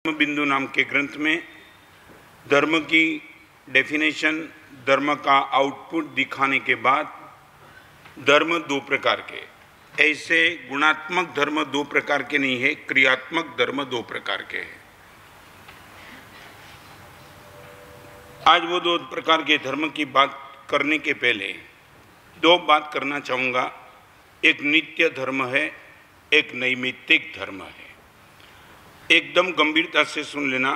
बिंदु नाम के ग्रंथ में धर्म की डेफिनेशन, धर्म का आउटपुट दिखाने के बाद धर्म दो प्रकार के, ऐसे गुणात्मक धर्म दो प्रकार के नहीं है, क्रियात्मक धर्म दो प्रकार के हैं। आज वो दो प्रकार के धर्म की बात करने के पहले दो बात करना चाहूँगा। एक नित्य धर्म है, एक नैमित्तिक धर्म है। एकदम गंभीरता से सुन लेना।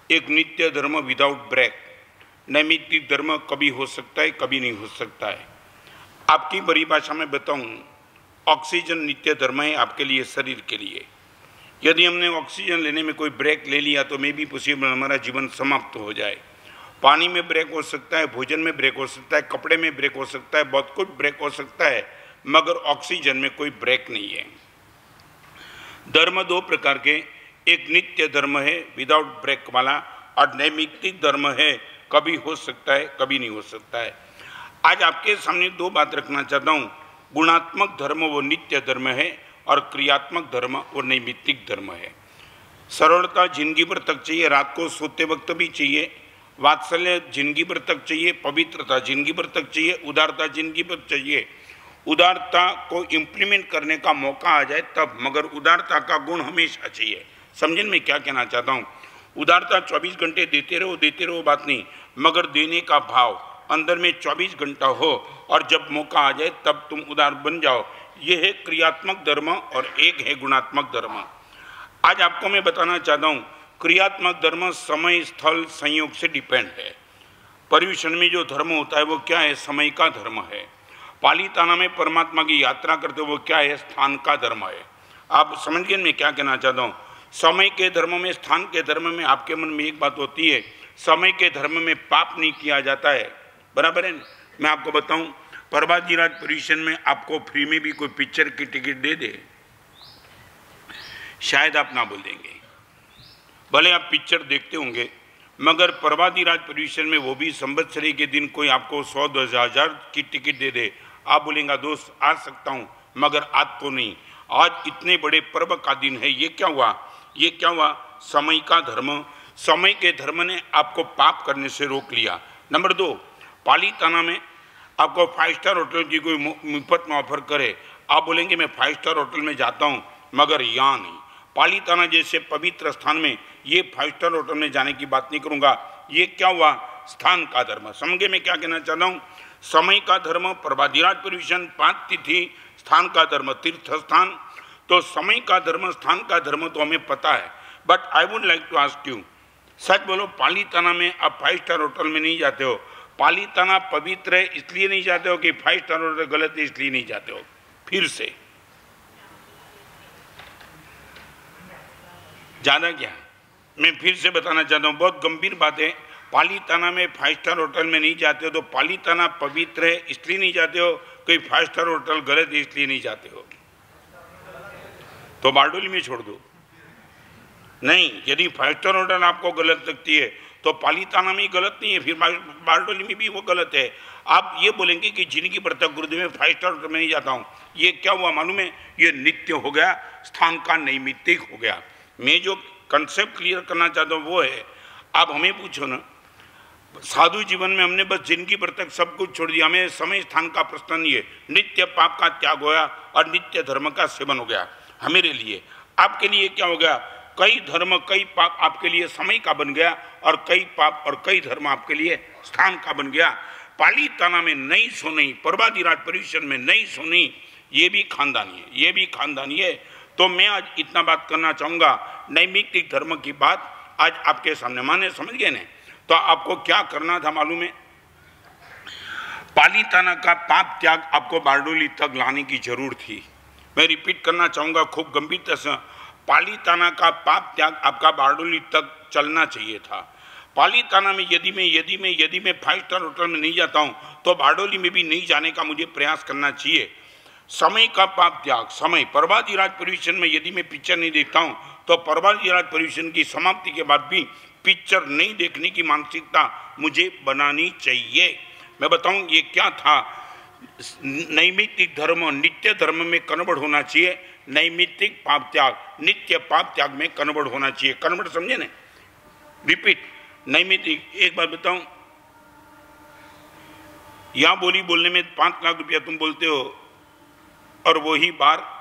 एक नित्य धर्म विदाउट ब्रेक, नैमित्तिक धर्म कभी हो सकता है, कभी नहीं हो सकता है। आपकी बड़ी भाषा में बताऊं, ऑक्सीजन नित्य धर्म है आपके लिए, शरीर के लिए। यदि हमने ऑक्सीजन लेने में कोई ब्रेक ले लिया तो मे भी पॉसिबल हमारा जीवन समाप्त हो जाए। पानी में ब्रेक हो सकता है, भोजन में ब्रेक हो सकता है, कपड़े में ब्रेक हो सकता है, बहुत कुछ ब्रेक हो सकता है, मगर ऑक्सीजन में कोई ब्रेक नहीं है। धर्म दो प्रकार के, एक नित्य धर्म है विदाउट ब्रेक वाला, और नैमित्तिक धर्म है कभी हो सकता है, कभी नहीं हो सकता है। आज आपके सामने दो बात रखना चाहता हूँ। गुणात्मक धर्म वो नित्य धर्म है और क्रियात्मक धर्म वो नैमित्तिक धर्म है। सरलता जिंदगी भर तक चाहिए, रात को सोते वक्त भी चाहिए, वात्सल्य जिंदगी भर तक चाहिए, पवित्रता जिंदगी भर तक चाहिए, उदारता जिंदगी भर चाहिए। उदारता को इम्प्लीमेंट करने का मौका आ जाए तब, मगर उदारता का गुण हमेशा चाहिए। समझें मैं क्या कहना चाहता हूँ। उदारता 24 घंटे देते रहो बात नहीं, मगर देने का भाव अंदर में 24 घंटा हो और जब मौका आ जाए तब तुम उदार बन जाओ। ये है क्रियात्मक धर्म और एक है गुणात्मक धर्म। आज आपको मैं बताना चाहता हूँ, क्रियात्मक धर्म समय स्थल संयोग से डिपेंड है। पर्युषण में जो धर्म होता है वो क्या है? समय का धर्म है। पालीताना में परमात्मा की यात्रा करते हो वो क्या है? स्थान का धर्म है। आप समझ गए मैं क्या कहना चाहता हूँ। समय के धर्म में, स्थान के धर्म में आपके मन में एक बात होती है, समय के धर्म में पाप नहीं किया जाता है, बराबर है। मैं आपको बताऊं, प्रभाजीराज पर्युषण में आपको फ्री में भी कोई पिक्चर की टिकट दे दे, शायद आप ना बोलेंगे, भले आप पिक्चर देखते होंगे, मगर प्रभाजीराज पर्युषण में वो भी संवत्सरी के दिन कोई आपको 100-10,000 की टिकट दे दे, आप बोलेंगे दोस्त आ सकता हूं, मगर आज तो नहीं। आज इतने बड़े पर्व का दिन है, ये क्या हुआ? ये क्या हुआ? समय का धर्म। समय के धर्म ने आपको पाप करने से रोक लिया। नंबर 2, पालीताना में आपको 5 स्टार होटल की कोई मुफ्त में ऑफर करे, आप बोलेंगे मैं 5 स्टार होटल में जाता हूँ, मगर यहाँ नहीं। पालीताना जैसे पवित्र स्थान में ये 5 स्टार होटल में जाने की बात नहीं करूँगा। ये क्या हुआ? स्थान का धर्म। समझे मैं क्या कहना चाहता हूँ। समय का धर्म प्रभाजीराज पर्युषण, 5 तिथि, स्थान का धर्म तीर्थ स्थान। तो समय का धर्म, स्थान का धर्म तो हमें पता है, but I would like to ask you, सच बोलो, पालीताना में आप 5 स्टार होटल में नहीं जाते हो। पालीताना पवित्र है इसलिए नहीं जाते हो कि 5 स्टार होटल गलत है इसलिए नहीं जाते हो? फिर से ज्यादा क्या, मैं फिर से बताना चाहता हूँ, बहुत गंभीर बात है। पालीताना में 5 स्टार होटल में नहीं जाते हो तो पालीताना पवित्र है इसलिए नहीं जाते हो, कोई 5 स्टार होटल गलत है इसलिए नहीं जाते हो, तो बारडोली में छोड़ दो। नहीं, यदि 5 स्टार होटल आपको गलत लगती है तो पालीताना में गलत नहीं है, फिर बारडोली में भी वो गलत है। आप ये बोलेंगे कि जिंदगी भर तक गुरुदेव में 5 स्टार होटल में नहीं जाता हूँ, ये क्या हुआ मालूम है? ये नित्य हो गया, स्थान का नैमित्तिक हो गया। मैं जो कंसेप्ट क्लियर करना चाहता हूँ वो है, आप हमें पूछो ना, साधु जीवन में हमने बस जिंदगी भर तक सब कुछ छोड़ दिया, हमें समय स्थान का प्रश्न नहीं है, नित्य पाप का त्याग होया और नित्य धर्म का सेवन हो गया हमारे लिए। आपके लिए क्या हो गया? कई धर्म कई पाप आपके लिए समय का बन गया और कई पाप और कई धर्म आपके लिए स्थान का बन गया। पालीताना में नहीं सोनी, प्रभाजीराज पर्युषण में नहीं सोनी, ये भी खानदानी है, ये भी खानदानी है। तो मैं आज इतना बात करना चाहूँगा, नैमित्तिक धर्म की बात आज आपके सामने, माने समझ गए ना? तो आपको क्या करना था मालूम है? पालीताना का पाप त्याग आपको बारडोली तक लाने की जरूरत थी। मैं रिपीट करना चाहूँगा खूब गंभीरता से, पालीताना का पाप त्याग आपका बारडोली तक चलना चाहिए था। पालीताना में यदि मैं 5 स्टार होटल में नहीं जाता हूँ तो बारडोली में भी नहीं जाने का मुझे प्रयास करना चाहिए। समय का पाप त्याग, समय प्रभाजीराज पर्युषण में यदि मैं पिक्चर नहीं देखता हूँ तो प्रभाजीराज पर्युषण की समाप्ति के बाद भी पिक्चर नहीं देखने की मानसिकता मुझे बनानी चाहिए। मैं बताऊँ ये क्या था? नैमित्तिक धर्म नित्य धर्म में कन्वर्ट होना चाहिए। नैमित्तिक पाप त्याग, नित्य पाप त्याग में कन्वर्ट होना चाहिए। कन्वर्ट समझे ना, रिपीट, नैमित्तिक। एक बात बताऊं, या बोली बोलने में 5 लाख रुपया तुम बोलते हो और वही बार